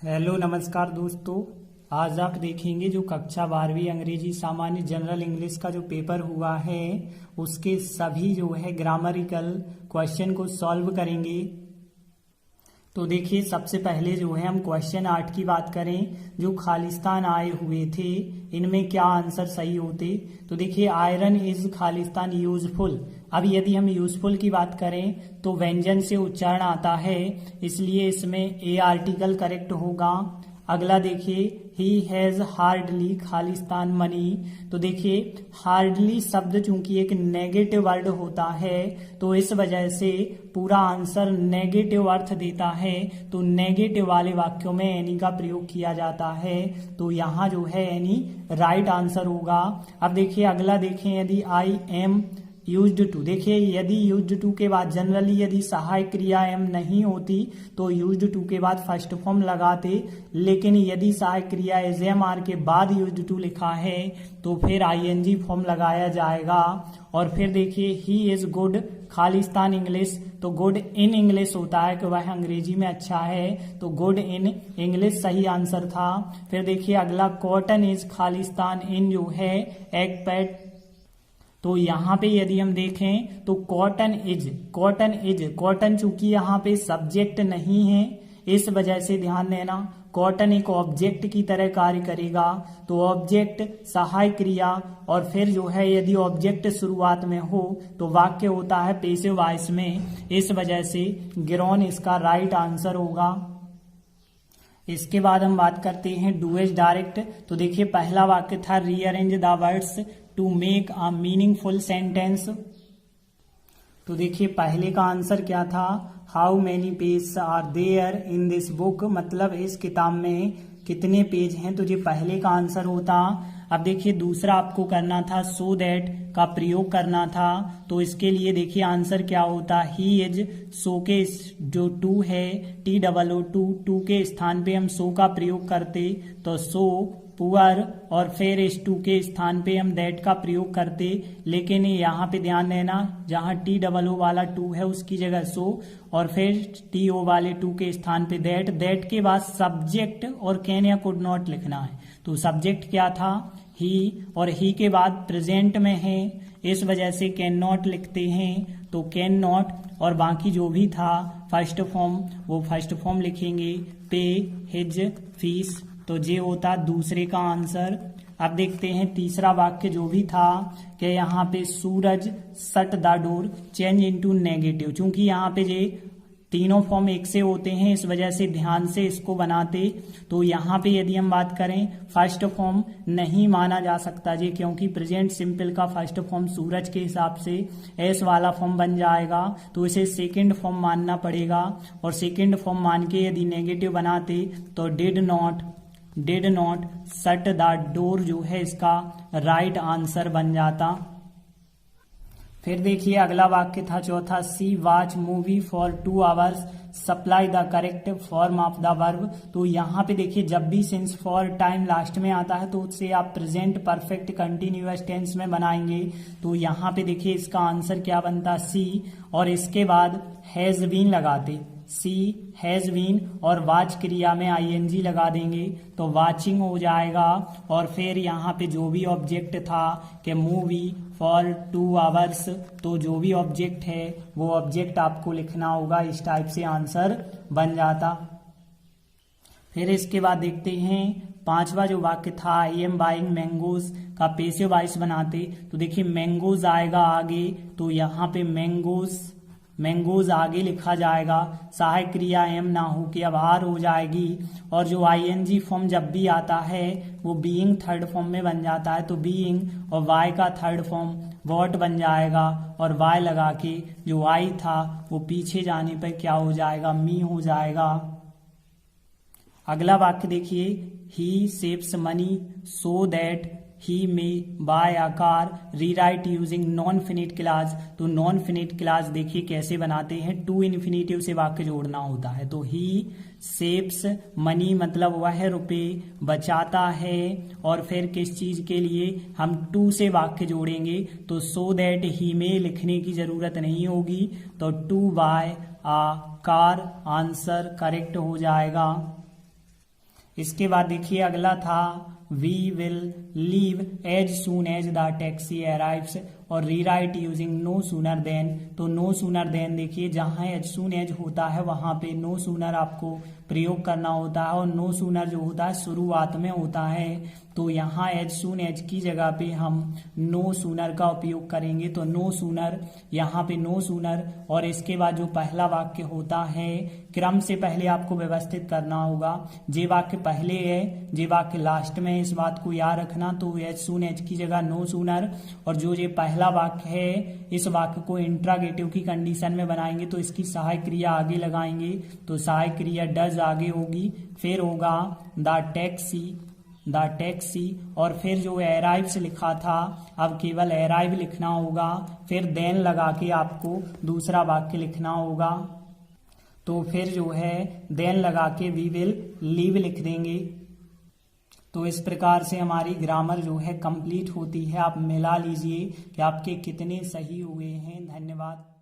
Hello नमस्कार दोस्तों। आज आप देखेंगे जो कक्षा 12वीं अंग्रेजी सामान्य जनरल इंग्लिश का जो पेपर हुआ है उसके सभी जो है ग्रामरिकल क्वेश्चन को सॉल्व करेंगे। तो देखिए सबसे पहले जो है हम क्वेश्चन 8 की बात करें, जो खालिस्तान आए हुए थे इनमें क्या आंसर सही होते। तो देखिए आयरन इज खालिस्तान यूजफुल। अब यदि हम यूजफुल की बात करें तो व्यंजन से उच्चारण आता है, इसलिए इसमें ए आर्टिकल करेक्ट होगा। अगला देखिए he has hardly Khalistan money. तो देखिए हार्डली शब्द चूंकि एक नेगेटिव वर्ड होता है तो इस वजह से पूरा आंसर नेगेटिव अर्थ देता है, तो नेगेटिव वाले वाक्यों में एनी का प्रयोग किया जाता है। तो यहाँ जो है एनी राइट आंसर होगा। अब देखिए अगला देखें, यदि आई एम यूज्ड टू। देखिए यदि यूज्ड टू के बाद जनरली यदि सहायक क्रिया एम नहीं होती तो यूज्ड टू के बाद फर्स्ट फॉर्म लगाते, लेकिन यदि सहायक क्रिया एज एम आर के बाद यूज्ड टू लिखा है तो फिर आईएनजी फॉर्म लगाया जाएगा। और फिर देखिए he is good Khalistan English. तो गुड इन इंग्लिश होता है कि वह अंग्रेजी में अच्छा है, तो गुड इन इंग्लिश सही आंसर था। फिर देखिए अगला कॉटन इज खालिस्तान इन जो है एग पैड। तो यहाँ पे यदि हम देखें तो कॉटन कॉटन चूंकि यहाँ पे सब्जेक्ट नहीं है इस वजह से ध्यान देना कॉटन एक ऑब्जेक्ट की तरह कार्य करेगा। तो ऑब्जेक्ट सहायक क्रिया और फिर जो है यदि ऑब्जेक्ट शुरुआत में हो तो वाक्य होता है पेसिव वॉइस में, इस वजह से गिरोन इसका राइट आंसर होगा। इसके बाद हम बात करते हैं डू एज डायरेक्ट। तो देखिए पहला वाक्य था rearrange the words to make a meaningful sentence. तो देखिए पहले का आंसर क्या था, how many page are there in this book, मतलब इस किताब में कितने पेज हैं, तो ये पहले का आंसर होता। अब देखिए दूसरा आपको करना था सो दैट का प्रयोग करना था, तो इसके लिए देखिए आंसर क्या होता, ही इज। सो के जो टू है TOO टू के स्थान पे हम सो का प्रयोग करते तो सो पुअर, और फिर इस टू के स्थान पे हम दैट का प्रयोग करते, लेकिन यहाँ पे ध्यान देना जहाँ TOO वाला टू है उसकी जगह सो और फिर TO वाले टू के स्थान पे दैट के बाद सब्जेक्ट और कैन या कुड नॉट लिखना है। तो सब्जेक्ट क्या था ही, और ही के बाद प्रेजेंट में है इस वजह से कैन नॉट लिखते हैं, तो कैन नॉट, और बाकी जो भी था फर्स्ट फॉर्म वो फर्स्ट फॉर्म लिखेंगे, पे हिज फीस। तो ये होता दूसरे का आंसर। अब देखते हैं तीसरा वाक्य जो भी था कि यहाँ पे Suraj shut the door change into negative. चूंकि यहाँ पे ये तीनों फॉर्म एक से होते हैं इस वजह से ध्यान से इसको बनाते। तो यहाँ पे यदि हम बात करें फर्स्ट फॉर्म नहीं माना जा सकता जी, क्योंकि प्रेजेंट सिंपल का फर्स्ट फॉर्म सूरज के हिसाब से एस वाला फॉर्म बन जाएगा, तो इसे सेकंड फॉर्म मानना पड़ेगा। और सेकंड फॉर्म मान के यदि नेगेटिव बनाते तो did not shut the door जो है इसका राइट आंसर बन जाता। फिर देखिए अगला वाक्य था चौथा, she watch movie for 2 hours supply the correct form of the verb. तो यहाँ पे देखिए जब भी सिंस फॉर टाइम लास्ट में आता है तो उससे आप प्रेजेंट परफेक्ट कंटिन्यूअस टेंस में बनाएंगे। तो यहाँ पे देखिए इसका आंसर क्या बनता, सी, और इसके बाद हैज बीन लगाते, सी हैज बीन, और वाच क्रिया में आईएनजी लगा देंगे तो वाचिंग हो जाएगा। और फिर यहाँ पे जो भी ऑब्जेक्ट था कि मूवी फॉर 2 आवर्स, तो जो भी ऑब्जेक्ट है वो ऑब्जेक्ट आपको लिखना होगा, इस टाइप से आंसर बन जाता। फिर इसके बाद देखते हैं पांचवा जो वाक्य था, आई एम बाइंग मैंगोज का पेसिव वॉइस बनाते। तो देखिए मैंगोज आएगा आगे, तो यहाँ पे मैंगोज आगे लिखा जाएगा, सहायक क्रिया एम ना हो के अब आर हो जाएगी, और जो आईएनजी फॉर्म जब भी आता है वो बीइंग थर्ड फॉर्म में बन जाता है, तो बीइंग, और वाई का थर्ड फॉर्म वॉट बन जाएगा, और वाई लगा के जो आई था वो पीछे जाने पर क्या हो जाएगा, मी हो जाएगा। अगला वाक्य देखिए, he saves money so that he may buy a car rewrite using non finite clause. तो नॉन फिनिट क्लास देखिए कैसे बनाते हैं, टू इन्फिनेटिव से वाक्य जोड़ना होता है। तो ही सेव्स मनी मतलब वह रुपए बचाता है, और फिर किस चीज के लिए हम टू से वाक्य जोड़ेंगे, तो सो दैट ही में लिखने की जरूरत नहीं होगी, तो टू बाय आ कार आंसर करेक्ट हो जाएगा। इसके बाद देखिए अगला था we will leave as soon as the taxi arrives और rewrite using no sooner than. तो नो सूनर देन देखिए जहां एज सून एज होता है वहां पे नो सूनर आपको प्रयोग करना होता है और नो सूनर जो होता है शुरुआत में होता है। तो यहाँ एज सून एज की जगह पे हम नो सूनर का उपयोग करेंगे। तो नो सूनर, यहाँ पे नो सूनर और इसके बाद जो पहला वाक्य होता है क्रम से पहले आपको व्यवस्थित करना होगा। जे वाक्य पहले है, जे वाक्य लास्ट में, इस बात को याद रखना। तो एज सून एज की जगह नो सूनर और जो ये पहला वाक्य है इस वाक्य को इंट्रागेटिव की कंडीशन में बनाएंगे तो इसकी सहायक क्रिया आगे लगाएंगे। तो सहायक क्रिया डज आगे होगी, फिर होगा द टैक्सी और फिर जो अराइव्स लिखा था अब केवल अराइव लिखना होगा, फिर देन लगा के आपको दूसरा वाक्य लिखना होगा। तो फिर जो है देन लगा के वी विल लीव लिख देंगे। तो इस प्रकार से हमारी ग्रामर जो है कंप्लीट होती है। आप मिला लीजिए कि आपके कितने सही हुए हैं। धन्यवाद।